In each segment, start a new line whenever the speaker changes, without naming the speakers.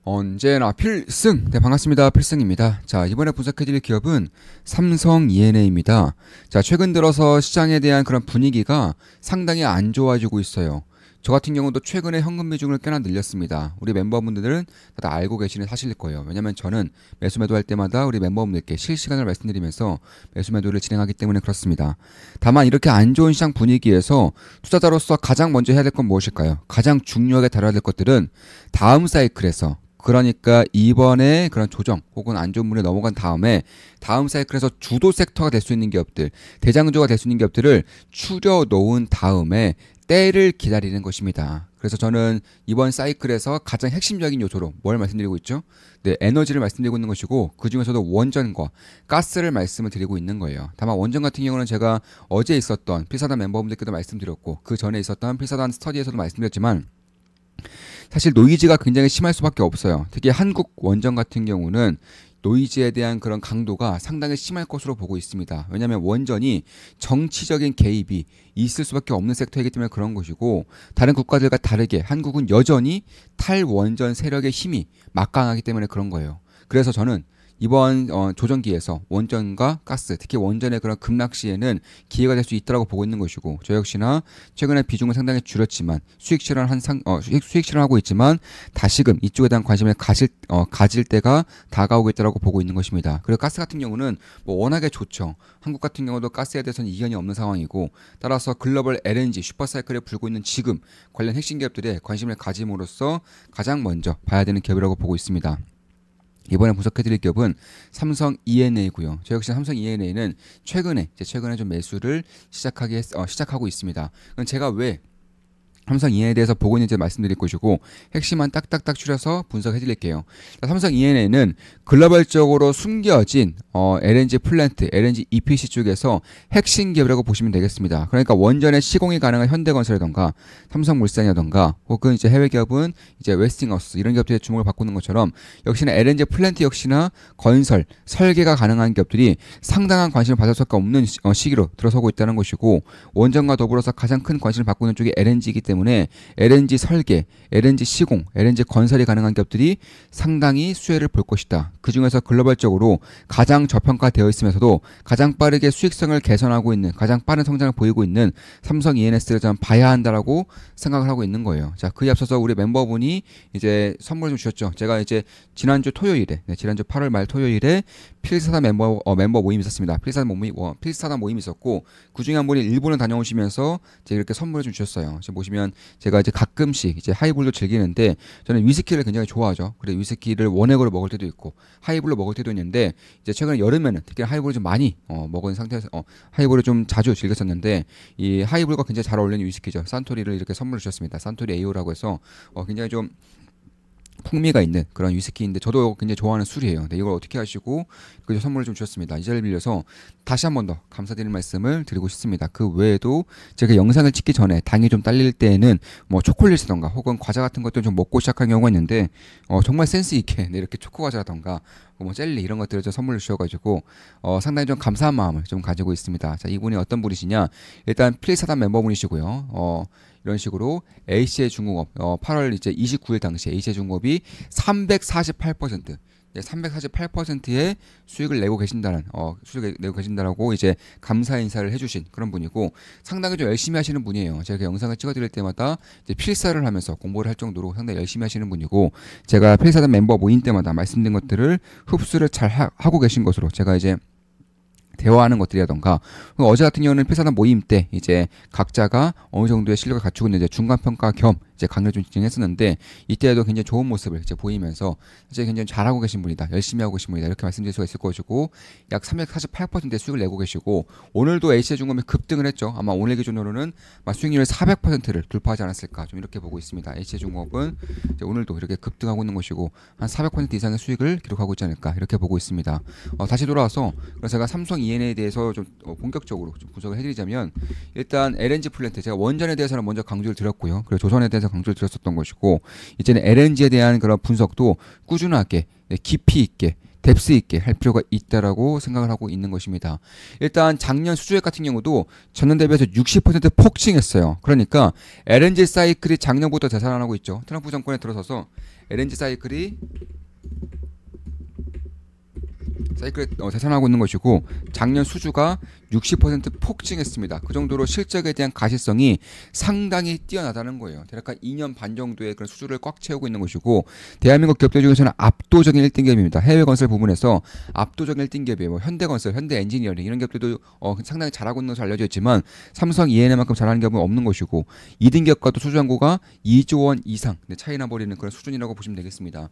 언제나 필승! 네, 반갑습니다. 필승입니다. 자, 이번에 분석해드릴 기업은 삼성 E&A입니다. 자, 최근 들어서 시장에 대한 그런 분위기가 상당히 안 좋아지고 있어요. 저 같은 경우도 최근에 현금 비중을 꽤나 늘렸습니다. 우리 멤버분들은 다 알고 계시는 사실일 거예요. 왜냐면 저는 매수 매도할 때마다 우리 멤버분들께 실시간으로 말씀드리면서 매수 매도를 진행하기 때문에 그렇습니다. 다만 이렇게 안 좋은 시장 분위기에서 투자자로서 가장 먼저 해야 될 건 무엇일까요? 가장 중요하게 다뤄야 될 것들은 다음 사이클에서, 그러니까 이번에 그런 조정 혹은 안 좋은 물에 넘어간 다음에 다음 사이클에서 주도 섹터가 될 수 있는 기업들, 대장주가 될 수 있는 기업들을 추려 놓은 다음에 때를 기다리는 것입니다. 그래서 저는 이번 사이클에서 가장 핵심적인 요소로 뭘 말씀드리고 있죠? 네, 에너지를 말씀드리고 있는 것이고, 그 중에서도 원전과 가스를 말씀을 드리고 있는 거예요. 다만 원전 같은 경우는 제가 어제 있었던 필사단 멤버분들께도 말씀드렸고, 그 전에 있었던 필사단 스터디에서도 말씀드렸지만, 사실 노이즈가 굉장히 심할 수밖에 없어요. 특히 한국 원전 같은 경우는 노이즈에 대한 그런 강도가 상당히 심할 것으로 보고 있습니다. 왜냐하면 원전이 정치적인 개입이 있을 수밖에 없는 섹터이기 때문에 그런 것이고, 다른 국가들과 다르게 한국은 여전히 탈원전 세력의 힘이 막강하기 때문에 그런 거예요. 그래서 저는 이번 조정기에서 원전과 가스, 특히 원전의 그런 급락 시에는 기회가 될 수 있다고 보고 있는 것이고, 저 역시나 최근에 비중을 상당히 줄였지만 수익 실현하고 있지만 다시금 이쪽에 대한 관심을 가질 때가 다가오고 있다고 보고 있는 것입니다. 그리고 가스 같은 경우는 뭐 워낙에 좋죠. 한국 같은 경우도 가스에 대해서는 이견이 없는 상황이고, 따라서 글로벌 LNG 슈퍼사이클에 불고 있는 지금 관련 핵심 기업들에 관심을 가짐으로써 가장 먼저 봐야 되는 기업이라고 보고 있습니다. 이번에 분석해드릴 기업은 삼성 E&A고요. 저 역시 삼성 E&A는 최근에 좀 매수를 시작하고 있습니다. 그럼 제가 왜 삼성 E&A에 대해서 보고 있는지 말씀드릴 것이고, 핵심만 딱딱딱 추려서 분석해 드릴게요. 삼성 E&A는 글로벌적으로 숨겨진 LNG 플랜트, LNG EPC 쪽에서 핵심 기업이라고 보시면 되겠습니다. 그러니까 원전의 시공이 가능한 현대건설이던가 삼성물산이라던가 혹은 이제 해외 기업은 이제 웨스팅하우스, 이런 기업들의 주목을 받고 있는 것처럼, 역시나 LNG 플랜트 역시나 건설, 설계가 가능한 기업들이 상당한 관심을 받을 수밖에 없는 시기로 들어서고 있다는 것이고, 원전과 더불어서 가장 큰 관심을 받고 있는 쪽이 LNG이기 때문에 LNG 설계, LNG 시공, LNG 건설이 가능한 기업들이 상당히 수혜를 볼 것이다. 그 중에서 글로벌적으로 가장 저평가되어 있으면서도 가장 빠르게 수익성을 개선하고 있는, 가장 빠른 성장을 보이고 있는 삼성 E&S를 좀 봐야 한다라고 생각을 하고 있는 거예요. 자, 그에 앞서서 우리 멤버분이 이제 선물을 좀 주셨죠. 제가 이제 지난주 8월 말 토요일에 필사단 멤버 모임이 있었습니다. 필사단 모임이 있었고, 그 중에 한 분이 일본을 다녀오시면서 제가 이렇게 선물을 좀 주셨어요. 지금 보시면 제가 이제 가끔씩 이제 하이볼도 즐기는데, 저는 위스키를 굉장히 좋아하죠. 그래, 위스키를 원액으로 먹을 때도 있고 하이볼로 먹을 때도 있는데, 이제 최근에 여름에는 특히 하이볼을 좀 많이 먹은 상태에서 하이볼을 좀 자주 즐겼었는데, 이 하이볼과 굉장히 잘 어울리는 위스키죠. 산토리를 이렇게 선물을 주셨습니다. 산토리 에이오라고 해서 굉장히 좀 풍미가 있는 그런 위스키인데, 저도 굉장히 좋아하는 술이에요. 근데 이걸 어떻게 하시고 그 선물을 좀 주셨습니다. 이 자리를 빌려서 다시 한 번 더 감사드리는 말씀을 드리고 싶습니다. 그 외에도 제가 영상을 찍기 전에 당이 좀 딸릴 때에는 뭐 초콜릿이던가 혹은 과자 같은 것들 좀 먹고 시작한 경우가 있는데, 정말 센스 있게 이렇게 초코 과자라던가 뭐 젤리 이런 것들을 좀 선물을 주셔가지고 상당히 좀 감사한 마음을 좀 가지고 있습니다. 자, 이분이 어떤 분이시냐? 일단 필사단 멤버분이시고요. 이런 식으로 HCJ중공업 8월 이제 29일 당시에 HCJ중공업이 348% 348%의 수익을 내고 계신다라고 이제 감사 인사를 해주신 그런 분이고, 상당히 좀 열심히 하시는 분이에요. 제가 영상을 찍어드릴 때마다 이제 필사를 하면서 공부를 할 정도로 상당히 열심히 하시는 분이고, 제가 필사단 멤버 모임 때마다 말씀드린 것들을 흡수를 잘 하고 계신 것으로 제가 이제 대화하는 것들이라던가, 어제 같은 경우는 필사단 모임 때 이제 각자가 어느 정도의 실력을 갖추고 있는 이제 중간 평가 겸 이제 강의를 좀 진행했었는데, 이때에도 굉장히 좋은 모습을 이제 보이면서 이제 굉장히 잘하고 계신 분이다, 열심히 하고 계신 분이다, 이렇게 말씀드릴 수가 있을 것이고, 약 348%의 수익을 내고 계시고, 오늘도 HCJ중공업이 급등을 했죠. 아마 오늘 기준으로는 수익률 400%를 돌파하지 않았을까, 좀 이렇게 보고 있습니다. HCJ중공업은 이제 오늘도 이렇게 급등하고 있는 것이고, 한 400% 이상의 수익을 기록하고 있지 않을까, 이렇게 보고 있습니다. 다시 돌아와서 그래서 제가 삼성 E&A에 대해서 좀 본격적으로 좀 분석을 해드리자면, 일단 LNG 플랜트, 제가 원전에 대해서는 먼저 강조를 드렸고요. 그리고 조선에 대해서 강조를 드렸었던 것이고, 이제는 LNG에 대한 그런 분석도 꾸준하게, 깊이 있게, 뎁스 있게 할 필요가 있다라고 생각을 하고 있는 것입니다. 일단 작년 수주액 같은 경우도 전년 대비해서 60% 폭증했어요. 그러니까 LNG 사이클이 작년부터 되살아나고 있죠. 트럼프 정권에 들어서서 LNG 사이클이 대산하고 있는 것이고 작년 수주가 60% 폭증했습니다. 그 정도로 실적에 대한 가시성이 상당히 뛰어나다는 거예요. 대략 2년 반 정도의 그런 수주를 꽉 채우고 있는 것이고 대한민국 기업들 중에서는 압도적인 1등 기업입니다. 해외 건설 부분에서 압도적인 1등 기업이에요. 뭐 현대건설, 현대엔지니어링 이런 기업들도 상당히 잘하고 있는 것으로 알려져 있지만 삼성 E&M만큼 잘하는 기업은 없는 것이고 2등 기업과도 수주 잔고가 2조 원 이상 차이나 버리는 그런 수준이라고 보시면 되겠습니다.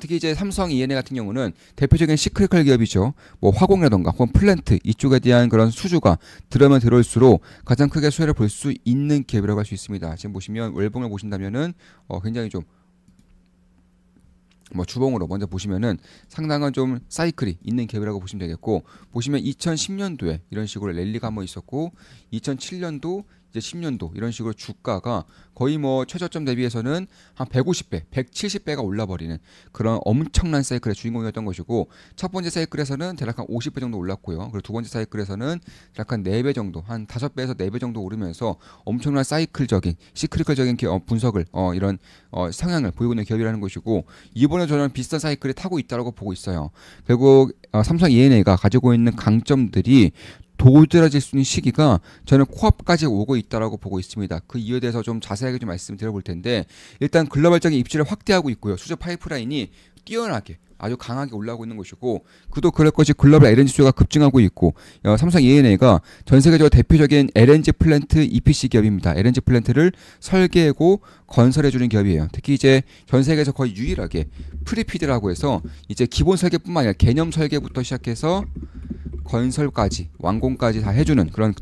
특히 이제 삼성 E&M 같은 경우는 대표적인 시크릿컬 기업이죠. 뭐 화공이라던가 혹은 플랜트 이쪽에 대한 그런 수주가 들어오면 들어올수록 가장 크게 수혜를 볼 수 있는 기업이라고 할 수 있습니다. 지금 보시면 월봉을 보신다면은 굉장히 좀 주봉으로 먼저 보시면은 상당한 좀 사이클이 있는 기업이라고 보시면 되겠고 보시면 2010년도에 이런 식으로 랠리가 한번 있었고 2007년도 이제 10년도 이런 식으로 주가가 거의 최저점 대비해서는 한 150배, 170배가 올라버리는 그런 엄청난 사이클의 주인공이었던 것이고 첫 번째 사이클에서는 대략 한 50배 정도 올랐고요. 그리고 두 번째 사이클에서는 대략 한 4배 정도, 한 5배에서 4배 정도 오르면서 엄청난 사이클적인, 시크릿컬적인 분석을 이런 성향을 보이고 있는 기업이라는 것이고 이번에 저는 비슷한 사이클을 타고 있다고 보고 있어요. 결국 삼성 E&A가 가지고 있는 강점들이 도드라질 수 있는 시기가 저는 코앞까지 오고 있다라고 보고 있습니다. 그 이유에 대해서 좀 자세하게 좀 말씀드려볼 텐데 일단 글로벌적인 입지를 확대하고 있고요. 수주 파이프라인이 뛰어나게 아주 강하게 올라오고 있는 것이고 그도 그럴 것이 글로벌 LNG 수요가 급증하고 있고 삼성 E&A가 전 세계적으로 대표적인 LNG 플랜트 EPC 기업입니다. LNG 플랜트를 설계하고 건설해주는 기업이에요. 특히 이제 전 세계에서 거의 유일하게 프리피드라고 해서 이제 기본 설계뿐만 아니라 개념 설계부터 시작해서 건설까지 완공까지 다 해주는 그런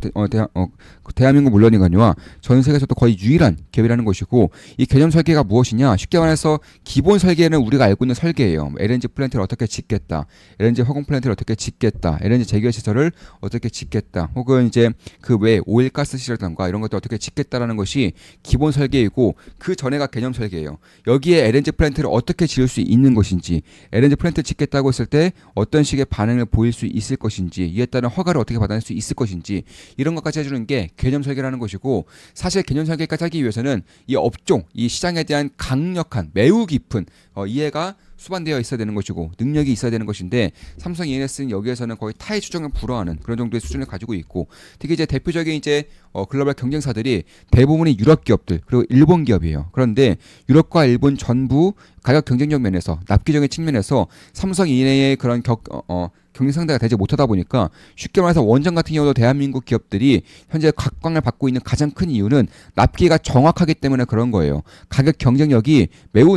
대한민국 물론이거니와 전 세계에서도 거의 유일한 기업이라는 것이고 이 개념 설계가 무엇이냐 쉽게 말해서 기본 설계는 우리가 알고 있는 설계예요. LNG 플랜트를 어떻게 짓겠다, LNG 화공 플랜트를 어떻게 짓겠다, LNG 제기화 시설을 어떻게 짓겠다, 혹은 이제 그 외에 오일 가스 시설단과 이런 것들 어떻게 짓겠다라는 것이 기본 설계이고 그 전에가 개념 설계예요. 여기에 LNG 플랜트를 어떻게 지을 수 있는 것인지, LNG 플랜트 짓겠다고 했을 때 어떤 식의 반응을 보일 수 있을 것인지, 이에 따른 허가를 어떻게 받아낼 수 있을 것인지 이런 것까지 해주는 게 개념 설계라는 것이고 사실 개념 설계까지 하기 위해서는 이 업종, 이 시장에 대한 강력한 매우 깊은 이해가 수반되어 있어야 되는 것이고 능력이 있어야 되는 것인데 삼성 E&S는 여기에서는 거의 타의 추정을 불허하는 그런 정도의 수준을 가지고 있고 특히 이제 대표적인 이제 글로벌 경쟁사들이 대부분이 유럽 기업들 그리고 일본 기업이에요. 그런데 유럽과 일본 전부 가격 경쟁력 면에서 납기적인 측면에서 삼성 E&A의 그런 경쟁 상대가 되지 못하다 보니까 쉽게 말해서 원전 같은 경우도 대한민국 기업들이 현재 각광을 받고 있는 가장 큰 이유는 납기가 정확하기 때문에 그런 거예요. 가격 경쟁력이 매우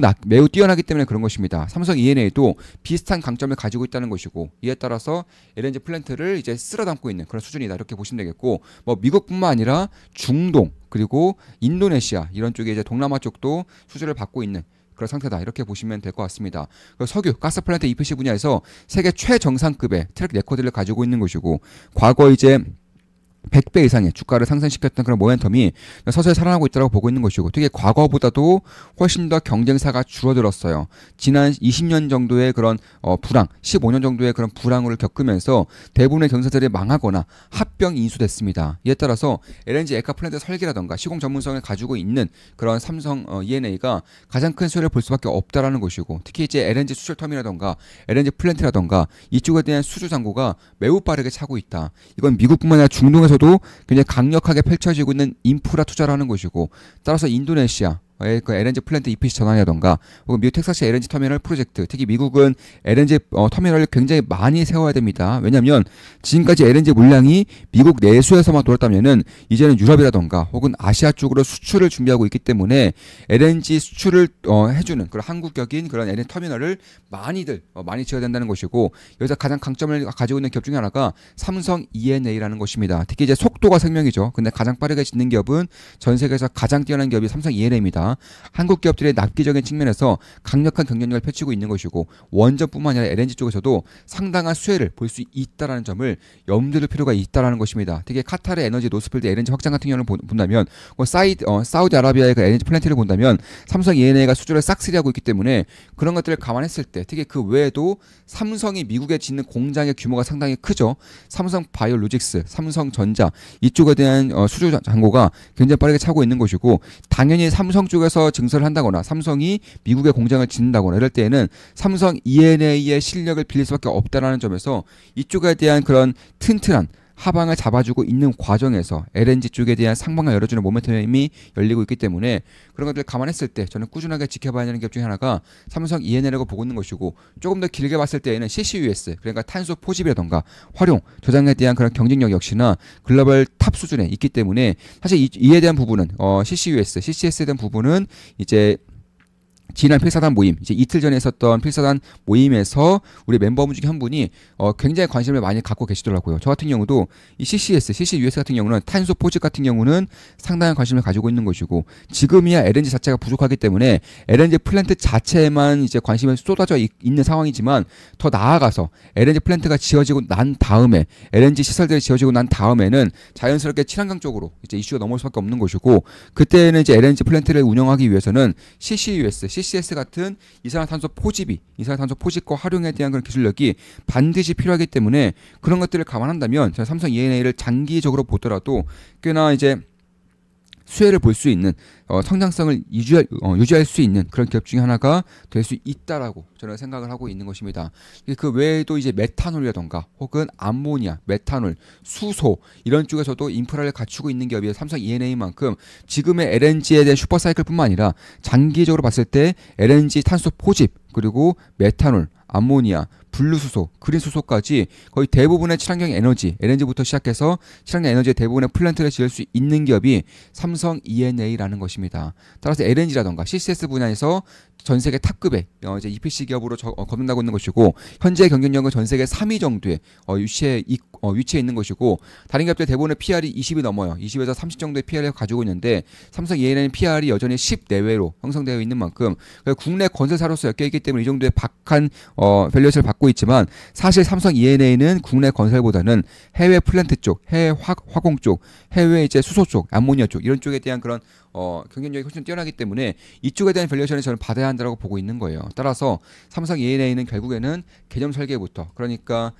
뛰어나기 때문에 그런 것입니다. 삼성 E&A도 비슷한 강점을 가지고 있다는 것이고 이에 따라서 LNG 플랜트를 이제 쓸어 담고 있는 그런 수준이다 이렇게 보시면 되겠고 미국뿐만 아니라 중동 그리고 인도네시아 이런 쪽에 이제 동남아 쪽도 수주를 받고 있는 그런 상태다 이렇게 보시면 될 것 같습니다. 석유, 가스 플랜트 EPC 분야에서 세계 최정상급의 트랙 레코드를 가지고 있는 것이고 과거 이제 100배 이상의 주가를 상승시켰던 그런 모멘텀이 서서히 살아나고 있다고 보고 있는 것이고 특히 과거보다도 훨씬 더 경쟁사가 줄어들었어요. 지난 20년 정도의 그런 불황, 15년 정도의 그런 불황을 겪으면서 대부분의 경쟁사들이 망하거나 합병 인수됐습니다. 이에 따라서 LNG 액화 플랜트 설계라던가 시공 전문성을 가지고 있는 그런 삼성 E&A가 가장 큰 수혜를 볼 수밖에 없다라는 것이고 특히 이제 LNG 수출 터미널이라던가 LNG 플랜트라던가 이쪽에 대한 수주 잔고가 매우 빠르게 차고 있다. 이건 미국뿐만 아니라 중동에서도 굉장히 강력하게 펼쳐지고 있는 인프라 투자라는 것이고 따라서 인도네시아 그 LNG 플랜트 EPC 전환이라던가 혹은 미국 텍사스 LNG 터미널 프로젝트 특히 미국은 LNG 터미널을 굉장히 많이 세워야 됩니다. 왜냐하면 지금까지 LNG 물량이 미국 내수에서만 돌았다면은 이제는 유럽이라던가 혹은 아시아 쪽으로 수출을 준비하고 있기 때문에 LNG 수출을 해주는 그런 한국적인 그런 LNG 터미널을 많이 지어야 된다는 것이고 여기서 가장 강점을 가지고 있는 기업 중에 하나가 삼성 E&A라는 것입니다. 특히 이제 속도가 생명이죠. 근데 가장 빠르게 짓는 기업은 전 세계에서 가장 뛰어난 기업이 삼성 E&A입니다. 한국 기업들의 납기적인 측면에서 강력한 경쟁력을 펼치고 있는 것이고 원전뿐만 아니라 LNG 쪽에서도 상당한 수혜를 볼 수 있다는 점을 염두에 둘 필요가 있다는 것입니다. 특히 카타르 에너지 노스필드 LNG 확장 같은 경우를 본다면 사우디아라비아의 그 LNG 플랜트를 본다면 삼성 E&A가 수주를 싹쓸이하고 있기 때문에 그런 것들을 감안했을 때 특히 그 외에도 삼성이 미국에 짓는 공장의 규모가 상당히 크죠. 삼성 바이오로직스, 삼성전자 이쪽에 대한 수주 잔고가 굉장히 빠르게 차고 있는 것이고 당연히 삼성 쪽 쪽에서 증설을 한다거나 삼성이 미국에 공장을 짓는다거나 이럴 때에는 삼성 E&A의 실력을 빌릴 수밖에 없다라는 점에서 이쪽에 대한 그런 튼튼한 하방을 잡아주고 있는 과정에서 LNG 쪽에 대한 상방을 열어주는 모멘텀이 열리고 있기 때문에 그런 것들을 감안했을 때 저는 꾸준하게 지켜봐야 하는 기업 중에 하나가 삼성 E&A라고 보고 있는 것이고, 조금 더 길게 봤을 때에는 CCUS, 그러니까 탄소 포집이라던가 활용, 저장에 대한 그런 경쟁력 역시나 글로벌 탑 수준에 있기 때문에 사실 이에 대한 부분은 CCUS, CCS에 대한 부분은 이제 지난 필사단 모임, 이제 이틀 전에 있었던 필사단 모임에서 우리 멤버분 중에 한 분이 굉장히 관심을 많이 갖고 계시더라고요. 저 같은 경우도 이 CCUS 같은 경우는 탄소 포집 같은 경우는 상당한 관심을 가지고 있는 것이고, 지금이야 LNG 자체가 부족하기 때문에 LNG 플랜트 자체에만 이제 관심이 쏟아져 있는 상황이지만, 더 나아가서 LNG 플랜트가 지어지고 난 다음에, LNG 시설들이 지어지고 난 다음에는 자연스럽게 친환경 쪽으로 이제 이슈가 넘어올 수밖에 없는 것이고, 그때는 이제 LNG 플랜트를 운영하기 위해서는 CCS 같은 이산화탄소 포집과 활용에 대한 그런 기술력이 반드시 필요하기 때문에 그런 것들을 감안한다면 저는 삼성 E&A를 장기적으로 보더라도 꽤나 이제 수혜를 볼 수 있는 성장성을 유지할 수 있는 그런 기업 중에 하나가 될 수 있다라고 저는 생각을 하고 있는 것입니다. 그 외에도 이제 메탄올이라던가 혹은 암모니아, 메탄올, 수소 이런 쪽에서도 인프라를 갖추고 있는 기업이 삼성 E&A만큼 지금의 LNG에 대한 슈퍼사이클뿐만 아니라 장기적으로 봤을 때 LNG 탄소 포집, 그리고 메탄올, 암모니아, 분류수소, 그린수소까지 거의 대부분의 친환경 에너지, LNG부터 시작해서 친환경 에너지의 대부분의 플랜트를 지을 수 있는 기업이 삼성 E&A라는 것입니다. 따라서 LNG라던가 CCS 분야에서 전 세계 탑급의 이제 EPC 기업으로 거듭나고 있는 것이고, 현재 경쟁력은 전 세계 3위 정도의 위치에 있는 것이고, 다른 기업들 대부분의 PR이 20이 넘어요. 20에서 30 정도의 PR을 가지고 있는데 삼성 E&A는 PR이 여전히 10 내외로 형성되어 있는 만큼 국내 건설사로서 엮여있기 때문에 이 정도의 박한 밸류에이션을 받고 있지만, 사실 삼성 E&A는 국내 건설보다는 해외 플랜트 쪽, 해외 화공 쪽, 해외 이제 수소 쪽, 암모니아 쪽 이런 쪽에 대한 그런 경쟁력이 훨씬 뛰어나기 때문에 이쪽에 대한 밸류에이션을 저는 받아야 한다고 보고 있는 거예요. 따라서 삼성 E&A는 결국에는 개념 설계부터, 그러니까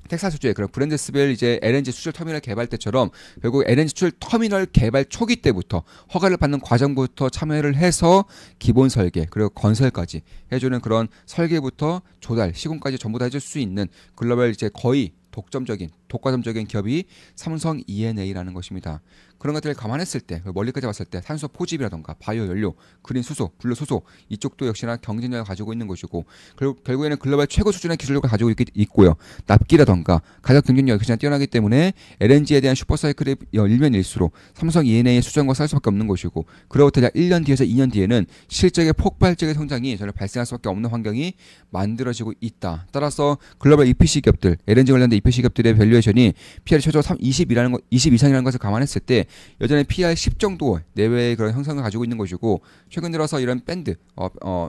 텍사스주의 그런 브랜드스벨 이제 LNG 수출 터미널 개발 때처럼 결국 LNG 수출 터미널 개발 초기 때부터 허가를 받는 과정부터 참여를 해서 기본 설계 그리고 건설까지 해주는 그런 설계부터 조달, 시공까지 전부 다 해줄 수 있는 글로벌 이제 거의 독과점적인 기업이 삼성 E&A라는 것입니다. 그런 것들을 감안했을 때, 멀리까지 봤을 때 탄소 포집이라던가 바이오 연료, 그린 수소, 블루 수소 이쪽도 역시나 경쟁력을 가지고 있는 것이고, 결국에는 글로벌 최고 수준의 기술력을 가지고 있고요. 납기라던가 가격 경쟁력이 역시나 뛰어나기 때문에 LNG에 대한 슈퍼사이클의 일면일수로 삼성 E&A의 수준과 쌀 수밖에 없는 것이고, 그로부터 약 1년 뒤에서 2년 뒤에는 실적의 폭발적인 성장이 저는 발생할 수밖에 없는 환경이 만들어지고 있다. 따라서 글로벌 EPC 기업들, LNG 관련된 EPC 기업들의 밸류에이션이 PR이 최소 20 이상이라는 것을 감안했을 때 여전히 PR 10 정도 내외의 그런 형성을 가지고 있는 것이고, 최근 들어서 이런 밴드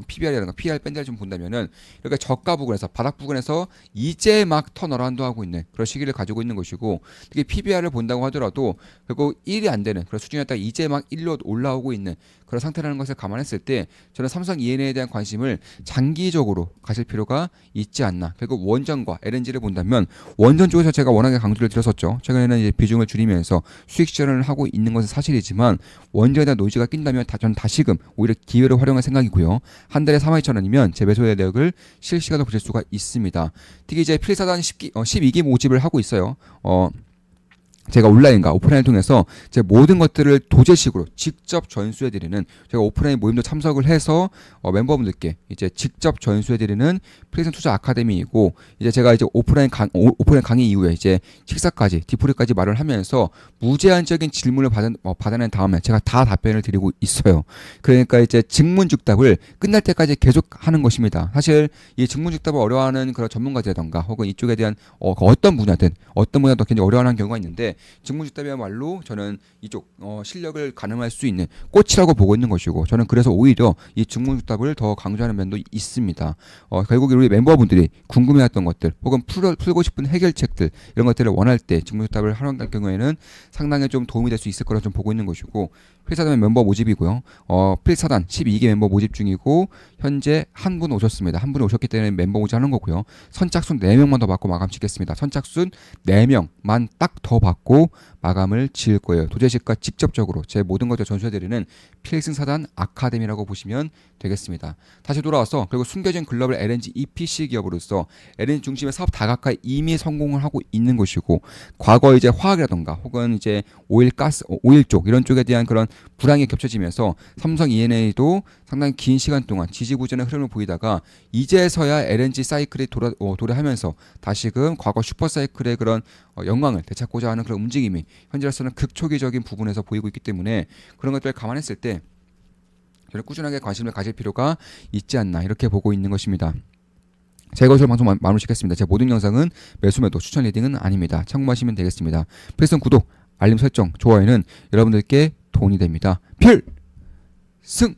PBR이라든가 PR 밴드를 좀 본다면은 이렇게 저가 부근에서 바닥 부근에서 이제 막 턴어라운드 하고 있는 그런 시기를 가지고 있는 것이고, 특히 PBR을 본다고 하더라도 결국 1이 안 되는 그런 수준이었다가 이제 막 1로 올라오고 있는 그런 상태라는 것을 감안했을 때 저는 삼성 E&A에 대한 관심을 장기적으로 가질 필요가 있지 않나. 결국 원전과 LNG를 본다면 원전 쪽에서 제가 워낙에 강조를 드렸었죠. 최근에는 이제 비중을 줄이면서 수익 실현을 하고 있는 것은 사실이지만, 원전에 대한 노이즈가 낀다면 저는 다시금 오히려 기회를 활용할 생각이고요. 한 달에 42,000원이면 제 매수 대역을 실시간으로 보실 수가 있습니다. 특히 이제 필사단 12기 모집을 하고 있어요. 제가 온라인과 오프라인을 통해서 제 모든 것들을 도제식으로 직접 전수해드리는, 제가 오프라인 모임도 참석을 해서 멤버분들께 이제 직접 전수해드리는 필승 투자 아카데미이고, 이제 제가 이제 오프라인 강의 이후에 이제 식사까지 디프리까지 말을 하면서 무제한적인 질문을 받아낸 다음에 제가 다 답변을 드리고 있어요. 그러니까 이제 증문즉답을 끝날 때까지 계속 하는 것입니다. 사실 이 증문즉답을 어려워하는 그런 전문가들이라던가 혹은 이쪽에 대한 어떤 분야도 굉장히 어려워하는 경우가 있는데, 직무직답이야말로 저는 이쪽 실력을 가늠할 수 있는 꽃이라고 보고 있는 것이고, 저는 그래서 오히려 이 직무직답을 더 강조하는 면도 있습니다. 결국에 우리 멤버분들이 궁금해했던 것들 혹은 풀고 싶은 해결책들 이런 것들을 원할 때 직무직답을 활용할 경우에는 상당히 좀 도움이 될 수 있을 거라 좀 보고 있는 것이고, 필사단 멤버 모집이고요. 필사단 12기 멤버 모집 중이고, 현재 한 분 오셨습니다. 한 분이 오셨기 때문에 멤버 모집하는 거고요. 선착순 4명만 더 받고 마감 짓겠습니다. 선착순 4명만 딱 더 받고 마감을 지을 거예요. 도제식과 직접적으로 제 모든 것을 전수해드리는 필승 사단 아카데미라고 보시면 되겠습니다. 다시 돌아와서 그리고 숨겨진 글로벌 LNG EPC 기업으로서 LNG 중심의 사업 다각화에 이미 성공을 하고 있는 것이고, 과거 이제 화학이라던가 혹은 이제 오일 가스, 오일 쪽 이런 쪽에 대한 그런 불황이 겹쳐지면서 삼성 E&A도 상당히 긴 시간 동안 지지부진의 흐름을 보이다가 이제서야 LNG 사이클이 도래하면서 다시금 과거 슈퍼 사이클의 그런 영광을 되찾고자 하는 그런 움직임이 현재로서는 극초기적인 부분에서 보이고 있기 때문에 그런 것들을 감안했을 때 저는 꾸준하게 관심을 가질 필요가 있지 않나 이렇게 보고 있는 것입니다. 자, 이것으로 방송 마무리하겠습니다. 제 모든 영상은 매수 매도 추천 리딩은 아닙니다. 참고하시면 되겠습니다. 필승 구독, 알림 설정, 좋아요는 여러분들께 도움이 됩니다. 필승!